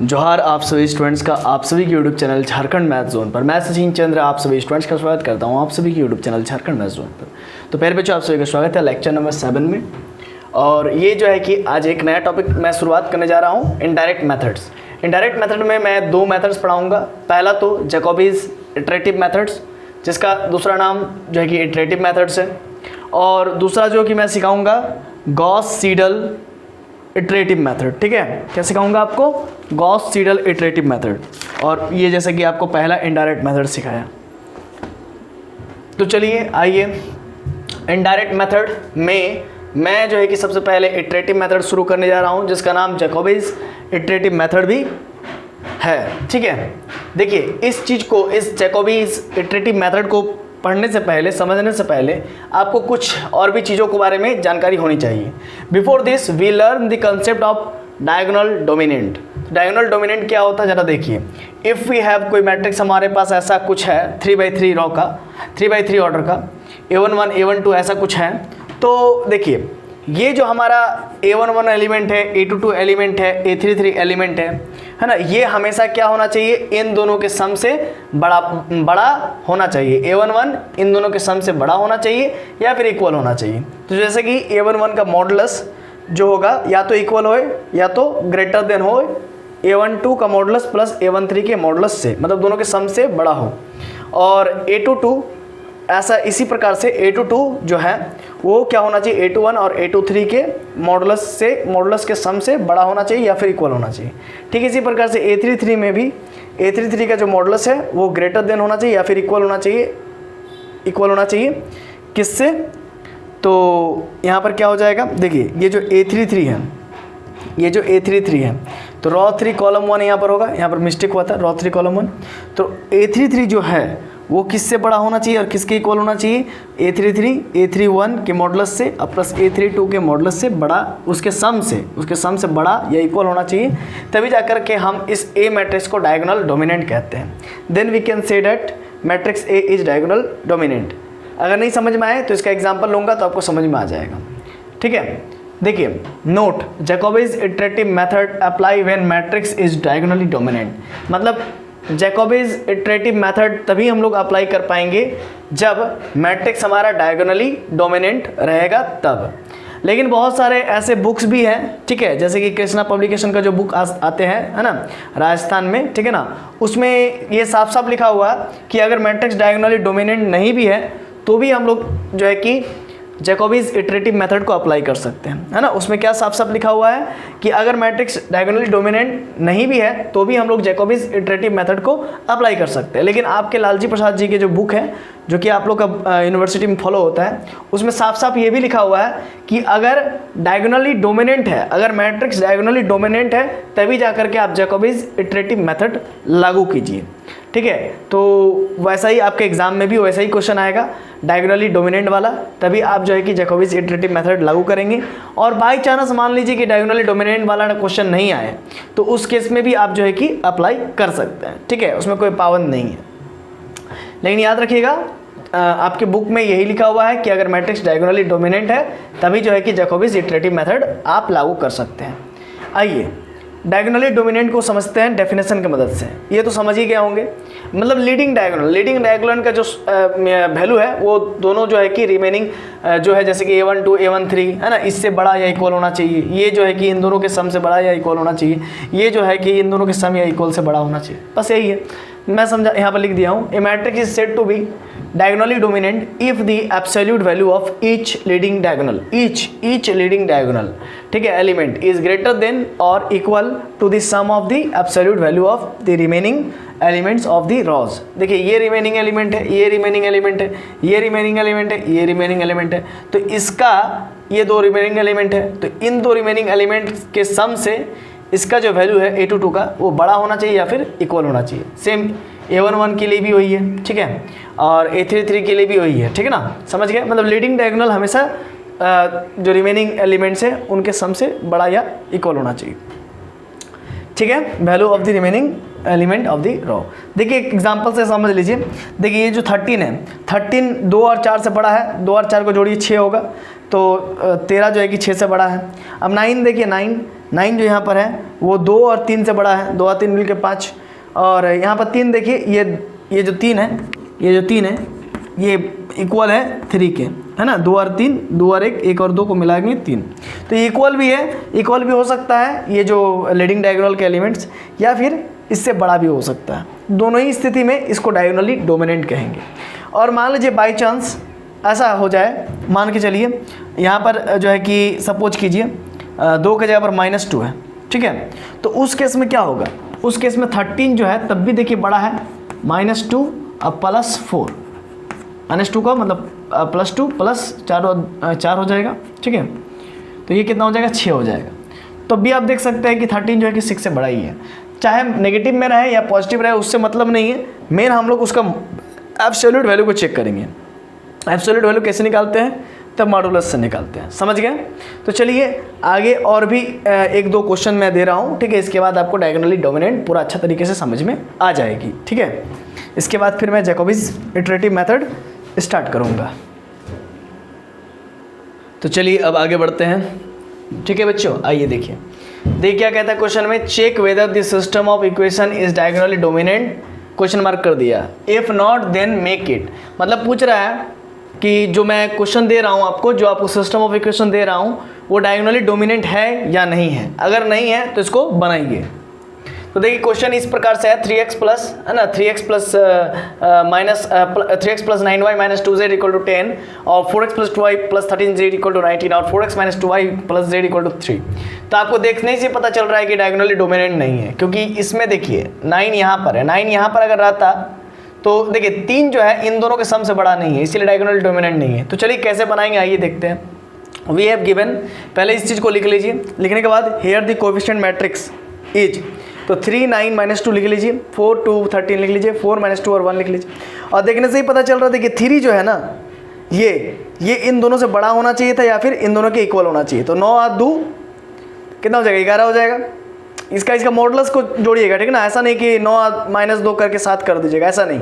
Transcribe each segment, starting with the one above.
जोहार आप सभी स्टूडेंट्स का आप सभी के YouTube channel Jharkhand math zone पर। मैं सचिन चंद्र आप सभी स्टूडेंट्स का स्वागत करता हूं आप सभी के YouTube channel Jharkhand math zone पर। तो पहले बच्चों आप सभी का स्वागत है लेक्चर नंबर 7 में। और ये जो है कि आज एक नया टॉपिक मैं शुरुआत करने जा रहा हूँ, इनडायरेक्ट मेथड्स। इनडायरेक्ट मेथड में मैं दो मेथड्स पढ़ाऊँगा। पहला तो जैकोबीज इटरेटिव मेथड्स, जिसका दूसरा नाम जो है कि इटरेटिव मेथड्स है, और दूसरा जो कि मैं सिखाऊँगा गॉस सीडल इटरेटिव मेथड। ठीक है, क्या सिखाऊंगा आपको? Gauss Seidel iterative method. और ये जैसे कि आपको पहला इनडायरेक्ट मेथड सिखाया। तो चलिए आइए, इनडायरेक्ट मेथड में मैं जो है कि सबसे पहले इटरेटिव मेथड शुरू करने जा रहा हूं, जिसका नाम जैकोबीज इटरेटिव मेथड भी है। ठीक है, देखिए इस चीज़ को, इस जैकोबीज इटरेटिव मेथड को पढ़ने से पहले, समझने से पहले आपको कुछ और भी चीज़ों के बारे में जानकारी होनी चाहिए। Before this we learn the concept of diagonal dominant. Diagonal dominant क्या होता है जरा देखिए। इफ़ वी हैव कोई मैट्रिक्स हमारे पास ऐसा कुछ है 3x3 रो का, 3x3 ऑर्डर का, A11 A12 ऐसा कुछ है, तो देखिए ये जो हमारा A11 एलिमेंट है, A22 एलिमेंट है, A33 एलिमेंट है ना, ये हमेशा क्या होना चाहिए? इन दोनों के सम से बड़ा होना चाहिए। A11 इन दोनों के सम से बड़ा होना चाहिए या फिर इक्वल होना चाहिए। तो जैसे कि A11 का मॉडुलस जो होगा या तो इक्वल हो या तो ग्रेटर देन हो A12 का मॉडुलस प्लस A13 के मॉडुलस से, मतलब दोनों के सम से बड़ा हो। और A22 ऐसा इसी प्रकार से A22 जो है वो क्या होना चाहिए? A21 और A23 के मॉडुलस से, मॉडुलस के सम से बड़ा होना चाहिए या फिर इक्वल होना चाहिए। ठीक इसी प्रकार से A33 में भी A33 का जो मॉडुलस है वो ग्रेटर देन होना चाहिए या फिर इक्वल होना चाहिए। इक्वल होना चाहिए किससे? तो यहाँ पर क्या हो जाएगा, देखिए ये जो A33 है, ये जो A33 है, तो रॉ 3 कॉलम 1 यहाँ पर होगा, यहाँ पर मिस्टेक हुआ था, रॉ 3 कॉलम 1। तो A33 जो है वो किससे बड़ा होना चाहिए और किसके इक्वल होना चाहिए? A33 A31 के मॉडुलस से और प्लस A32 के मॉडुलस से बड़ा, उसके सम से बड़ा या इक्वल होना चाहिए। तभी जाकर के हम इस A मैट्रिक्स को डायगोनल डोमिनेंट कहते हैं। Then we can say that matrix A is diagonal dominant. अगर नहीं समझ में आए तो इसका एग्जाम्पल लूँगा तो आपको समझ में आ जाएगा। ठीक है, देखिए note, Jacobi's iterative method apply when matrix is diagonally dominant. मतलब जैकोबीज इटरेटिव मेथड तभी हम लोग अप्लाई कर पाएंगे जब मैट्रिक्स हमारा डायगोनली डोमिनेंट रहेगा तब। लेकिन बहुत सारे ऐसे बुक्स भी हैं, ठीक है, जैसे कि कृष्णा पब्लिकेशन का जो बुक आते हैं, है ना, राजस्थान में, ठीक है ना, उसमें ये साफ साफ लिखा हुआ कि अगर मैट्रिक्स डायगोनली डोमिनेंट नहीं भी है तो भी हम लोग जो है कि जैकोबीज इटरेटिव मेथड को अप्लाई कर सकते हैं, है ना। उसमें क्या साफ साफ लिखा हुआ है कि अगर मैट्रिक्स डायगोनली डोमिनेंट नहीं भी है तो भी हम लोग जैकोबीज इटरेटिव मेथड को अप्लाई कर सकते हैं। लेकिन आपके लालजी प्रसाद जी के जो बुक है, जो कि आप लोग का यूनिवर्सिटी में फॉलो होता है, उसमें साफ साफ ये भी लिखा हुआ है कि अगर डायगोनली डोमिनेंट है, अगर मैट्रिक्स डायगोनली डोमिनेंट है तभी जाकर के आप जैकोबीज इटरेटिव मेथड लागू कीजिए। ठीक है, तो वैसा ही आपके एग्जाम में भी वैसा ही क्वेश्चन आएगा, डायगोनली डोमिनेंट वाला, तभी आप जो है कि जैकोबीज इटरेटिव मेथड लागू करेंगे। और बाई चांस मान लीजिए कि डायगोनली डोमिनेंट वाला क्वेश्चन नहीं आए तो उस केस में भी आप जो है कि अप्लाई कर सकते हैं। ठीक है, उसमें कोई पाबंद नहीं है। लेकिन याद रखिएगा आपके बुक में यही लिखा हुआ है कि अगर मैट्रिक्स डायगोनली डोमिनेंट है तभी जो है कि जैकोबीज इटरेटिव मेथड आप लागू कर सकते हैं। आइए डायगोनली डोमिनेंट को समझते हैं डेफिनेशन की मदद से। ये तो समझ ही गए होंगे, मतलब लीडिंग डायगोनल का जो वैल्यू है वो दोनों जो है कि रिमेनिंग जो है, जैसे कि A12 A13 है ना, इससे बड़ा या इक्वल होना चाहिए। ये जो है कि इन दोनों के सम से बड़ा या इक्वल होना चाहिए। ये जो है कि इन दोनों के सम या इक्वल से बड़ा होना चाहिए। बस यही है, मैं समझा, यहाँ पर लिख दिया हूँ। A matrix is said to be diagonally dominant if the absolute value of each leading diagonal, each leading diagonal, ठीक है, element is greater than or equal to the sum of the absolute value of the remaining elements of the rows। देखिए ये remaining element है, ये remaining element है, ये remaining element है, ये remaining element है, तो इसका ये दो remaining element है, तो इन दो remaining element के सम से इसका जो वैल्यू है A22 का वो बड़ा होना चाहिए या फिर इक्वल होना चाहिए। सेम A11 के लिए भी वही है, ठीक है, और A33 के लिए भी वही है। ठीक है ना, समझ गए? मतलब लीडिंग डायगोनल हमेशा जो रिमेनिंग एलिमेंट्स हैं उनके सम से बड़ा या इक्वल होना चाहिए। ठीक है, value of the remaining element of the row. देखिए एग्जांपल से समझ लीजिए। देखिए ये जो 13 है, 13 2 और 4 से बड़ा है, 2 और 4 को जोड़िए 6 होगा। तो 13 जो है कि 6 से बड़ा है। अब 9 देखिए, 9 जो यहाँ पर है वो 2 और 3 से बड़ा है, 2 और 3 मिलकर 5। और यहाँ पर 3 देखिए, ये जो 3 है, ये इक्वल है 3 के, है ना। 2 और 3, 2 और 1 और 2 को मिलाएंगे 3, तो ये इक्वल भी है, इक्वल भी हो सकता है ये जो लीडिंग डायगोनल के एलिमेंट्स, या फिर इससे बड़ा भी हो सकता है। दोनों ही स्थिति में इसको डायगोनली डोमिनेंट कहेंगे। और मान लीजिए बाई चांस ऐसा हो जाए, मान के चलिए यहाँ पर जो है कि सपोज कीजिए 2 के जगह पर -2 है, ठीक है। तो उस केस में क्या होगा, उस केस में 13 जो है तब भी देखिए बड़ा है, -2 अब +4, -2 का मतलब +2 + 4 हो जाएगा, ठीक है। तो ये कितना हो जाएगा, 6 हो जाएगा। तो भी आप देख सकते हैं कि 13 जो है कि 6 से बड़ा ही है, चाहे नेगेटिव में रहे या पॉजिटिव रहे उससे मतलब नहीं है। मेन हम लोग उसका एब्सोल्यूट वैल्यू को चेक करेंगे। एब्सोल्यूट वैल्यू कैसे निकालते हैं, तब मॉडुलस से निकालते हैं, समझ गए। तो चलिए आगे और भी 1-2 क्वेश्चन मैं दे रहा हूँ, ठीक है। इसके बाद आपको डायगोनली डोमिनेंट पूरा अच्छा तरीके से समझ में आ जाएगी, ठीक है। इसके बाद फिर मैं जैकोबीज इटरेटिव मेथड स्टार्ट करूँगा। तो चलिए अब आगे बढ़ते हैं, ठीक है बच्चों। आइए देखिए क्या कहता है क्वेश्चन में, check whether the system of equation is diagonally dominant, question mark कर दिया। If not then make it, मतलब पूछ रहा है कि जो मैं क्वेश्चन दे रहा हूँ आपको, जो आपको सिस्टम ऑफ इक्वेशन दे रहा हूँ वो डायगोनली डोमिनेंट है या नहीं है। अगर नहीं है तो इसको बनाइए। तो देखिए क्वेश्चन इस प्रकार से है, 3x प्लस, है ना, 3x plus 9y minus 2z equal to 10 और 4x plus 2y plus 13z equal to 19 और 4x minus 2y plus z equal to 3। तो आपको देखने से पता चल रहा है कि डायगोनली डोमिनेंट नहीं है, क्योंकि इसमें देखिए 9 यहाँ पर है, 9 यहाँ पर अगर रहता तो देखिए 3 जो है इन दोनों के सम से बड़ा नहीं है, इसलिए डायगोनली डोमिनेंट नहीं है। तो चलिए कैसे बनाएंगे, आइए देखते हैं। वी हैव गिवन, पहले इस चीज़ को लिख लीजिए, लिखने के बाद here the coefficient matrix is, तो 3 9 -2 लिख लीजिए, 4 2 13 लिख लीजिए, 4 -2 और 1 लिख लीजिए। और देखने से ही पता चल रहा था कि 3 जो है ना, ये इन दोनों से बड़ा होना चाहिए था या फिर इन दोनों के इक्वल होना चाहिए। तो 9 और 2 कितना हो जाएगा, 11 हो जाएगा। इसका मॉडुलस को जोड़िएगा, ठीक है ना। ऐसा नहीं कि 9 -2 करके 7 कर दीजिएगा, ऐसा नहीं।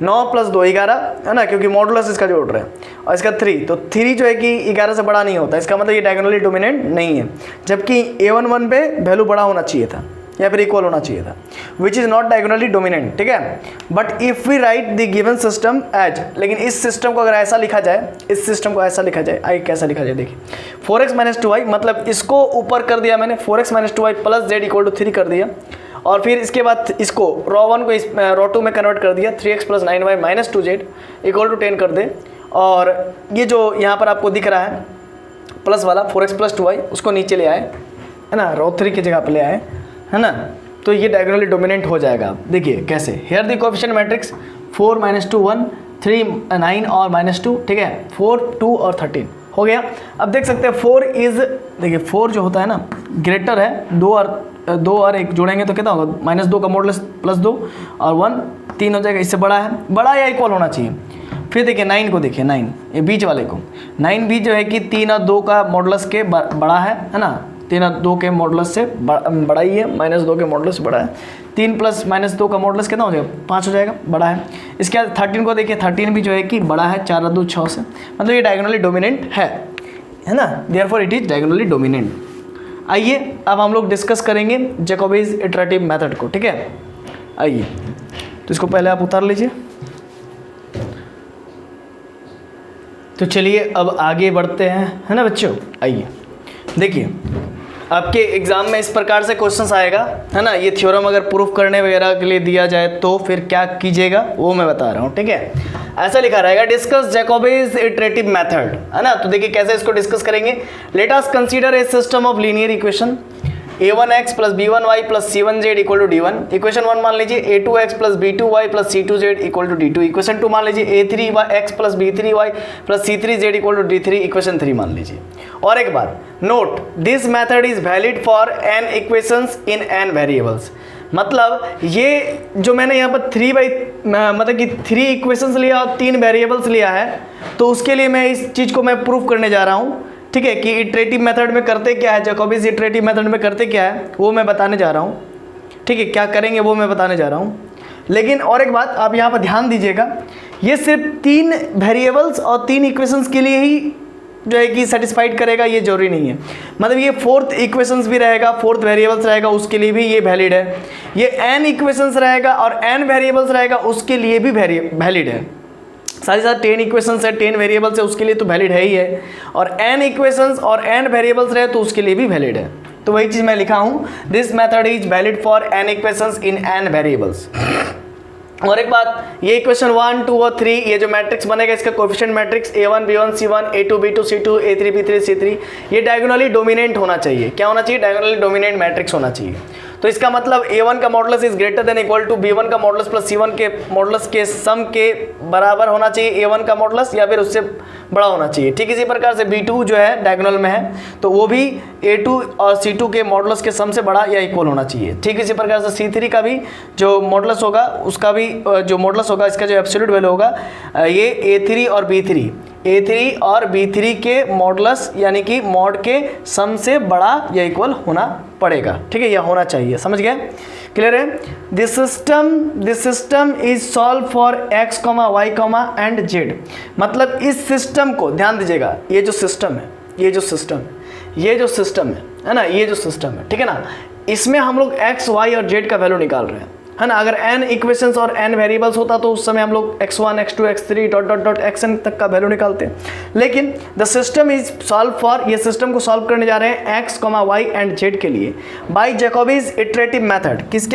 9 + 2 11 है ना, क्योंकि मॉडुलस इसका जोड़ रहे हैं। और इसका 3, तो 3 जो है कि 11 से बड़ा नहीं होता, इसका मतलब ये डायगोनली डोमिनेंट नहीं है। जबकि A11 पे वैल्यू बड़ा होना चाहिए था या फिर इक्वल होना चाहिए था, which is not diagonally dominant, ठीक है। But if we write the given system as, लेकिन इस सिस्टम को अगर ऐसा लिखा जाए, इस सिस्टम को ऐसा लिखा जाए, आई कैसा लिखा जाए देखिए, 4x - 2y, मतलब इसको ऊपर कर दिया मैंने, 4x - 2y plus z equal to 3 कर दिया। और फिर इसके बाद इसको ρ1 को ρ2 में कन्वर्ट कर दिया, 3x + 9y minus 2z equal to 10 कर दे। और ये जो यहाँ पर आपको दिख रहा है प्लस वाला 4x + 2y, उसको नीचे ले आए, है ना, ρ3 की जगह पर ले आए, है ना। तो ये डायगोनली डोमिनेंट हो जाएगा। देखिए कैसे, हेयर द कोएफिशिएंट मैट्रिक्स 4 - 2 1 3 9 और -2, ठीक है, 4 2 और 13 हो गया। अब देख सकते हैं 4 इज, देखिए 4 जो होता है ना ग्रेटर है, 2 और 1 जोड़ेंगे तो कितना होगा, -2 का मॉडुलस +2 और 1 3 हो जाएगा। इससे बड़ा है, बड़ा या इक्वल होना चाहिए। फिर देखिए 9 को, देखिए 9 ये बीच वाले को, 9 भी जो है कि 3 और 2 का मॉडुलस के बड़ा है ना, 3 और 2 के मॉडुलस से बड़ा ही है, -2 के मॉडुलस से बड़ा है। 3 + -2 का मॉडुलस कितना हो जाएगा, 5 हो जाएगा, बड़ा है। इसके बाद 13 को देखिए, 13 भी जो है कि बड़ा है, 4 और 2 6 से, मतलब ये डायगोनली डोमिनेंट है ना, therefore it is diagonally dominant. आइए अब हम लोग डिस्कस करेंगे जैकोबीज इटरेटिव मेथड को, ठीक है। आइए तो इसको पहले आप उतार लीजिए। तो चलिए अब आगे बढ़ते हैं, है ना बच्चों। आइए देखिए आपके एग्ज़ाम में इस प्रकार से क्वेश्चंस आएगा, है ना। ये थ्योरम अगर प्रूफ करने वगैरह के लिए दिया जाए तो फिर क्या कीजिएगा वो मैं बता रहा हूँ, ठीक है। ऐसा लिखा रहेगा, डिस्कस जैकोबीज इटरेटिव मेथड, है ना। तो देखिए कैसे इसको डिस्कस करेंगे। Let us consider a system of linear equation a1x + b1y + c1z equal to d1। Equation 1 मान लीजिए a2x + b2y + c2z equal to d2। Equation 2 मान लीजिए a3x + b3y + c3z equal to d3। Equation 3 मान लीजिए। और एक बात note, this method is valid for n equations in n variables. मतलब ये जो मैंने यहाँ पर 3 इक्वेशंस लिया और 3 वेरिएबल्स लिया है, तो उसके लिए मैं इस चीज़ को मैं प्रूफ करने जा रहा हूँ, ठीक है, कि इटरेटिव मेथड में करते क्या है, जैकोबीज इटरेटिव मेथड में करते क्या है वो मैं बताने जा रहा हूँ, ठीक है। क्या करेंगे वो मैं बताने जा रहा हूँ। लेकिन और एक बात आप यहाँ पर ध्यान दीजिएगा, ये सिर्फ 3 वेरिएबल्स और 3 इक्वेशंस के लिए ही जो है कि सेटिस्फाइड करेगा, ये जरूरी नहीं है। मतलब ये फोर्थ इक्वेशंस भी रहेगा, फोर्थ वेरिएबल्स रहेगा, उसके लिए भी ये वैलिड है। ये n इक्वेशंस रहेगा और n वेरिएबल्स रहेगा, उसके लिए भी वैलिड है। साथ 10 इक्वेशंस है, 10 वेरिएबल्स है, उसके लिए तो वैलिड है ही है। और n इक्वेशंस और n वेरिएबल्स रहे तो उसके लिए भी वैलिड है। तो वही चीज़ मैं लिखा हूँ, this method is valid for n equations in n variables. और एक बात, ये इक्वेशन 1, 2 और 3, ये जो मैट्रिक्स बनेगा इसका coefficient matrix A1 B1 C1 A2 B2 C2 A3 B3 C3, ये डायगोनली डोमिनेंट होना चाहिए। क्या होना चाहिए? डायगोनली डोमिनेंट मैट्रिक्स होना चाहिए। तो इसका मतलब A1 का modulus is greater than equal to B1 का मॉडुलस प्लस C1 के मॉडुलस के सम के बराबर होना चाहिए A1 का मॉडुलस, या फिर उससे बड़ा होना चाहिए। ठीक इसी प्रकार से B2 जो है डायगोनल में है तो वो भी A2 और C2 के मॉडुलस के सम से बड़ा या इक्वल होना चाहिए। ठीक इसी प्रकार से C3 का भी जो मॉडुलस होगा, उसका भी जो मॉडुलस होगा, इसका जो एब्सोल्यूट वैल्यू होगा, ये A3 और B3 के मॉडुलस यानी कि मॉड के सम से बड़ा या इक्वल होना पड़ेगा। ठीक है, यह होना चाहिए। समझ गए? क्लियर है? This system is solve for x, y and z। मतलब इस सिस्टम को ध्यान दीजिएगा, ये जो सिस्टम है, ये जो सिस्टम है ना, ये जो सिस्टम है, ठीक है ना, इसमें हम लोग x, y और z का वैल्यू निकाल रहे हैं, है ना। अगर n इक्वेशंस और n वेरिएबल्स होता तो उस समय हम लोग x1 x2 x3 dot dot dot xn तक का वैल्यू निकालते हैं। लेकिन the system is solve for, ये सिस्टम को सॉल्व करने जा रहे हैं x, y एंड z के लिए बाय जैकोबीज इटरेटिव मेथड। किस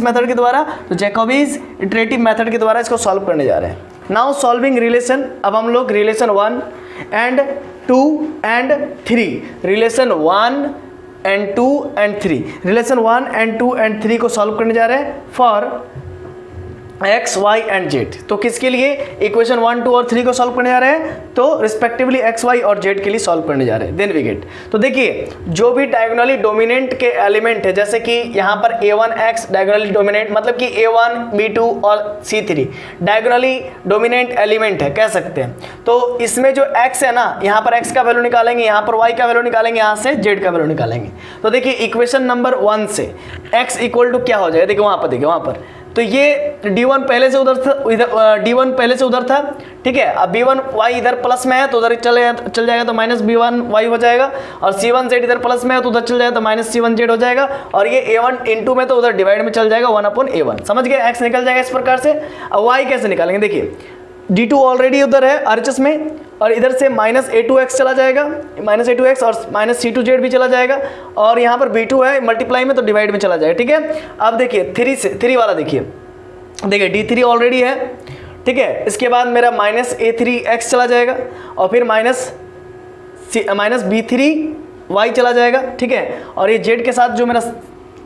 मेथड के द्वारा? तो जैकोबीज इटरेटिव मेथड के द्वारा इसको सॉल्व करने जा रहे हैं। नाउ सॉल्विंग रिलेशन, अब हम लोग relation 1 and 2 and 3, relation 1 and 2 and 3, relation 1 and 2 and 3 को सॉल्व करने जा रहे हैं for x, y and z। तो किसके लिए? इक्वेशन 1, 2 और 3 को सॉल्व करने जा रहे हैं, तो रिस्पेक्टिवली x, y और z के लिए सॉल्व करने जा रहे हैं। देन वी गेट, तो देखिए जो भी डायगोनली डोमिनेंट के एलिमेंट है, जैसे कि यहाँ पर a1x डायगोनली डोमिनेंट, मतलब कि a1 b2 और c3 डायगोनली डोमिनेंट एलिमेंट है कह सकते हैं। तो इसमें जो x है ना, यहाँ पर x का वैल्यू निकालेंगे, यहाँ पर y का वैल्यू निकालेंगे, यहाँ से z का वैल्यू निकालेंगे। तो देखिए इक्वेशन नंबर 1 से x इक्वल टू क्या हो जाएगा? देखिए वहाँ पर, देखिए वहाँ पर, तो ये d1 पहले से उधर था, d1 पहले से उधर था, ठीक है। अब b1 y इधर प्लस में है तो उधर चल जाएगा तो माइनस b1 y हो जाएगा, और c1 z इधर प्लस में है तो उधर चल जाएगा तो माइनस c1 z हो जाएगा, और ये a1 इंटू में तो उधर डिवाइड में चल जाएगा 1/a1। समझ गए? x निकल जाएगा इस प्रकार से। अब y कैसे निकालेंगे? देखिए d2 ऑलरेडी उधर है RHS में, और इधर से माइनस a2x चला जाएगा, माइनस a2x, और माइनस c2z भी चला जाएगा, और यहाँ पर b2 है मल्टीप्लाई में तो डिवाइड में चला जाएगा। ठीक है, अब देखिए 3 वाला देखिए d3 ऑलरेडी है, ठीक है। इसके बाद मेरा माइनस a3x चला जाएगा, और फिर माइनस b3y चला जाएगा, ठीक है। और ये z के साथ जो मेरा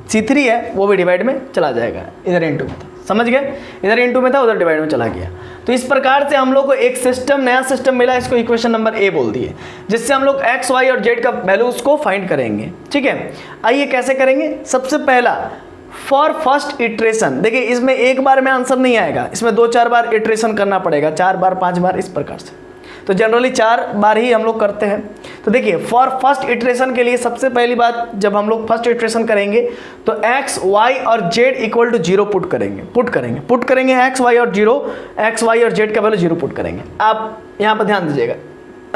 c3 है वो भी डिवाइड में चला जाएगा, इधर इंटू में था, समझ गए? इधर इंटू में था, उधर डिवाइड में चला गया। तो इस प्रकार से हम लोग को एक सिस्टम, नया सिस्टम मिला, इसको इक्वेशन नंबर ए बोल दिए, जिससे हम लोग x, y और z का वैल्यू उसको फाइंड करेंगे। ठीक है, आइए कैसे करेंगे? सबसे पहला फॉर फर्स्ट इटरेशन, देखिए इसमें एक बार में आंसर नहीं आएगा, इसमें 2-4 बार इटरेशन करना पड़ेगा, 4 बार 5 बार इस प्रकार से। तो जनरली 4 बार ही हम लोग करते हैं। तो देखिए फॉर फर्स्ट इटरेशन के लिए सबसे पहली बात, जब हम लोग फर्स्ट इटरेशन करेंगे तो x, y और z इक्वल टू 0 पुट करेंगे x, y और z का वैल्यू 0 पुट करेंगे। आप यहाँ पर ध्यान दीजिएगा,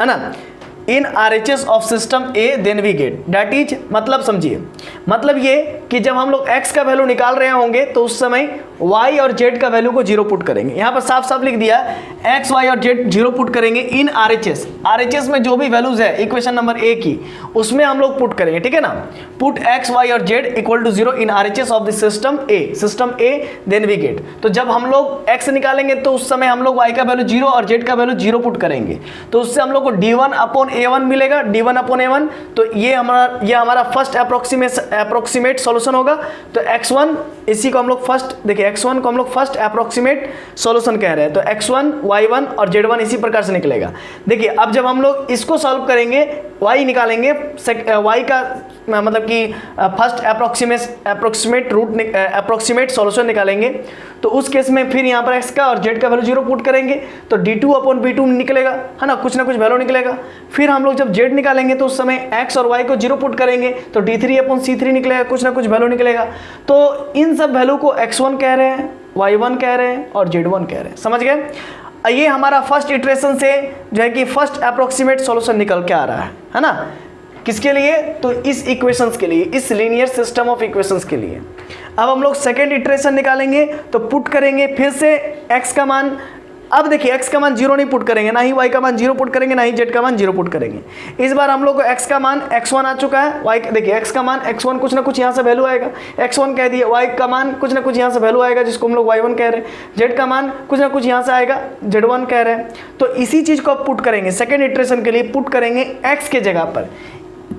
है ना। In RHS of system A then we get, that is, मतलब समझिए, मतलब ये कि जब हम लोग x का वैल्यू निकाल रहे होंगे तो उस समय y और z का वैल्यू को 0 पुट करेंगे। यहाँ पर साफ साफ लिख दिया x, y और z 0 पुट करेंगे इन RHS में जो भी वैल्यूज है इक्वेशन नंबर ए की, उसमें हम लोग पुट करेंगे, ठीक है ना। पुट x, y और z equal to 0 in RHS of the system A then we get. तो जब हम लोग x निकालेंगे तो उस समय हम लोग y का वैल्यू 0 और z का वैल्यू 0 पुट करेंगे, तो उससे हम लोग को d1/a1 मिलेगा, d1/a1। तो ये हमारा फर्स्ट अप्रोक्सीमेट सॉल्यूशन होगा। तो x1, इसी को हम लोग फर्स्ट, देखिए x1 को हम लोग फर्स्ट अप्रोक्सीमेट सॉल्यूशन कह रहे हैं, तो x1, y1 और z1 इसी प्रकार से निकलेगा। देखिए अब जब हम लोग इसको सॉल्व करेंगे, y निकालेंगे, y का मतलब कि फर्स्ट अप्रोक्सीमेट सॉल्यूशन निकालेंगे, तो उस केस में फिर यहाँ पर x का और z का वैल्यू 0 पुट करेंगे, तो d2/b2 निकलेगा, है ना, कुछ ना कुछ वैल्यू निकलेगा। फिर हम लोग जब z निकालेंगे तो उस समय x और y को 0 पुट करेंगे, तो d3/c3 निकलेगा, कुछ ना कुछ वैल्यू निकलेगा। तो इन सब वैल्यू को x1 कह रहे हैं, y1 कह रहे हैं और z1 कह रहे हैं, समझ गए। ये हमारा फर्स्ट इटरेशन से जो है कि फर्स्ट अप्रोक्सीमेट सॉल्यूशन निकल के आ रहा है ना, किसके लिए? तो इस इक्वेशंस के लिए, इस लीनियर सिस्टम ऑफ इक्वेशंस के लिए। अब हम लोग सेकेंड इटरेशन निकालेंगे, तो पुट करेंगे फिर से x का मान। अब देखिए x का मान 0 नहीं पुट करेंगे, ना ही y का मान 0 पुट करेंगे, ना ही z का मान 0 पुट करेंगे। इस बार हम लोग को x का मान x1 आ चुका है, y देखिए x का मान x1 कुछ ना कुछ यहाँ से वैल्यू आएगा, x1 कह दिए, y का मान कुछ ना कुछ यहाँ से वैल्यू आएगा जिसको हम लोग y1 कह रहे हैं, z का मान कुछ ना कुछ यहाँ से आएगा, z1 कह रहे हैं। तो इसी चीज़ को आप पुट करेंगे, सेकेंड इटरेशन के लिए पुट करेंगे x के जगह पर,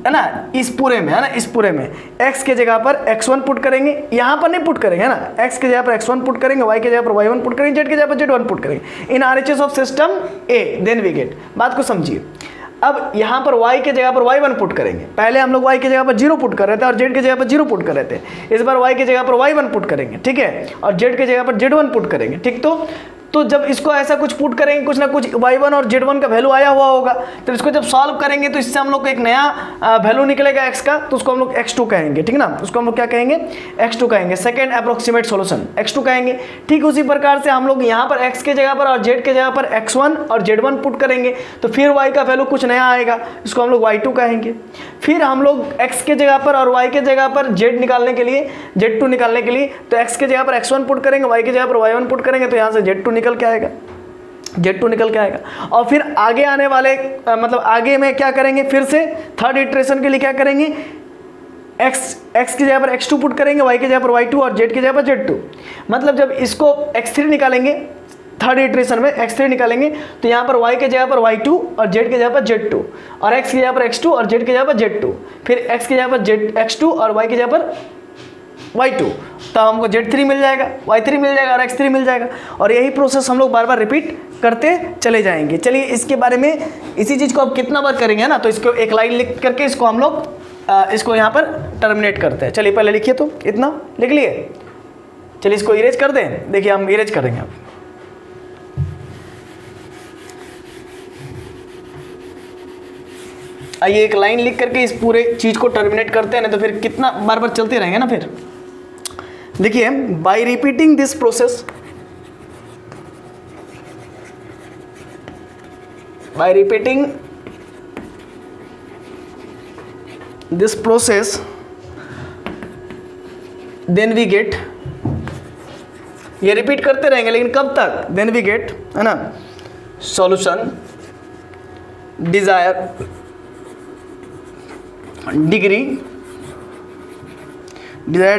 है ना, इस पूरे में, है ना, इस पूरे में x के जगह पर x1 पुट करेंगे, यहाँ पर नहीं पुट करेंगे, है ना, x के जगह पर x1 पुट करेंगे, y के जगह पर y1 पुट करेंगे, z के जगह पर z1 पुट करेंगे in RHS of system A, then we get. बात को समझिए। अब यहाँ पर y के जगह पर y1 पुट करेंगे, पहले हम लोग y के जगह पर 0 पुट कर रहे थे और z के जगह पर 0 पुट कर रहे थे, इस बार y के जगह पर y1 पुट करेंगे, ठीक है, और z के जगह पर z1 पुट करेंगे, ठीक। तो जब इसको ऐसा कुछ पुट करेंगे, कुछ ना कुछ y1 और z1 का वैल्यू आया हुआ होगा, तो इसको जब सॉल्व करेंगे तो इससे हम लोग को एक नया वैल्यू निकलेगा x का, तो उसको हम लोग x2 कहेंगे, ठीक ना, उसको हम लोग क्या कहेंगे? x2 कहेंगे, सेकेंड अप्रोक्सीमेट सॉल्यूशन x2 कहेंगे। ठीक उसी प्रकार से हम लोग यहाँ पर x के जगह पर और z के जगह पर x1 और z1 पुट करेंगे, तो फिर y का वैल्यू कुछ नया आएगा, इसको हम लोग y2 कहेंगे। फिर हम लोग x के जगह पर और y के जगह पर z निकालने के लिए, z2 निकालने के लिए, तो x के जगह पर x1 पुट करेंगे, y के जगह पर y1 पुट करेंगे, तो यहाँ से z2 निकल के आएगा, z2 निकल के आएगा। और फिर आगे आने वाले मतलब आगे में क्या करेंगे, फिर से थर्ड इटरेशन के लिए क्या करेंगे, x की जगह पर x2 पुट करेंगे, y की जगह पर y2 और z की जगह पर z2। मतलब जब इसको x3 निकालेंगे, थर्ड इटरेशन में x3 निकालेंगे, तो यहाँ पर y के जगह पर y2 और z की जगह पर z2, और x की जगह पर x2 और z की जगह पर z2, फिर x की जगह पर x2 और y की जगह पर y2, तो हमको z3 मिल जाएगा, y3 मिल जाएगा और x3 मिल जाएगा। और यही प्रोसेस हम लोग बार बार रिपीट करते चले जाएंगे। चलिए इसके बारे में, इसी चीज़ को अब कितना बार करेंगे ना, तो इसको एक लाइन लिख करके इसको हम लोग इसको यहाँ पर टर्मिनेट करते हैं। चलिए पहले लिखिए, तो इतना लिख लिए, चलिए इसको इरेज कर दें। देखिए हम इरेज करेंगे अब, आइए एक लाइन लिख करके इस पूरे चीज़ को टर्मिनेट करते हैं, नहीं तो फिर कितना बार बार चलते रहेंगे ना। फिर देखिए, by repeating this process, by repeating this process, then we get, ये रिपीट करते रहेंगे, लेकिन कब तक? देन वी गेट, है ना, solution desire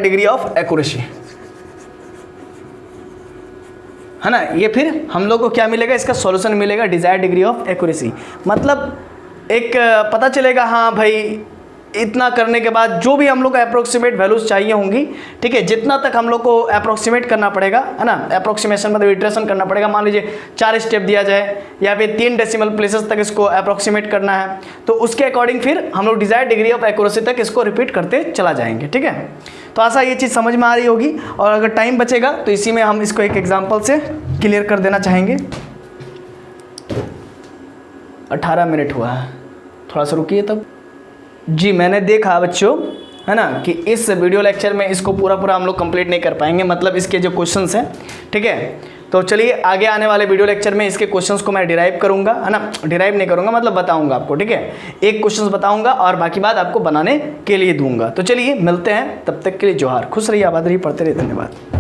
degree of accuracy, है ना। ये फिर हम लोग को क्या मिलेगा, इसका सॉल्यूशन मिलेगा, डिजायर डिग्री ऑफ एक्यूरेसी। मतलब एक पता चलेगा, हाँ भाई इतना करने के बाद जो भी हम लोग को अप्रोक्सीमेट वैल्यूज चाहिए होंगी, ठीक है, जितना तक हम लोग को अप्रोक्सीमेट करना पड़ेगा, है ना, अप्रोक्सीमेशन मतलब इटरेशन करना पड़ेगा। मान लीजिए 4 स्टेप दिया जाए या फिर 3 डेसिमल प्लेसेस तक इसको अप्रोक्सीमेट करना है, तो उसके अकॉर्डिंग फिर हम लोग डिजायर डिग्री ऑफ एक्यूरेसी तक इसको रिपीट करते चला जाएंगे, ठीक है। तो ऐसा ये चीज़ समझ में आ रही होगी, और अगर टाइम बचेगा तो इसी में हम इसको एक एग्जाम्पल से क्लियर कर देना चाहेंगे। 18 मिनट हुआ है, थोड़ा सा रुकिए तब। जी मैंने देखा बच्चों, है ना, कि इस वीडियो लेक्चर में इसको पूरा हम लोग कंप्लीट नहीं कर पाएंगे, मतलब इसके जो क्वेश्चंस हैं, ठीक है। तो चलिए आगे आने वाले वीडियो लेक्चर में इसके क्वेश्चंस को मैं डिराइव करूंगा, है ना, डिराइव नहीं करूंगा मतलब बताऊंगा आपको, ठीक है। एक क्वेश्चंस बताऊंगा और बाकी बात आपको बनाने के लिए दूंगा। तो चलिए मिलते हैं, तब तक के लिए जोहार, खुश रहिए, आबाद रहिए, पढ़ते रहिए, धन्यवाद।